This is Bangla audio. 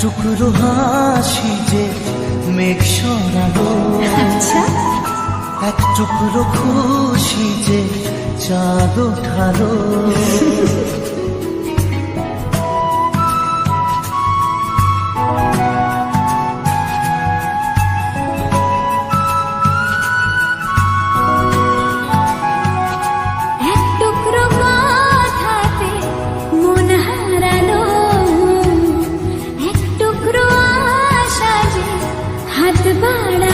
টুকরো হাসি যে মেঘ সরালো, আচ্ছা, এক টুকরো খুশি যে চাঁদ ওঠালো। এক টুকরো কথাতে মন হারালো, এক টুকরো আশা যে হাত বাড়ালো।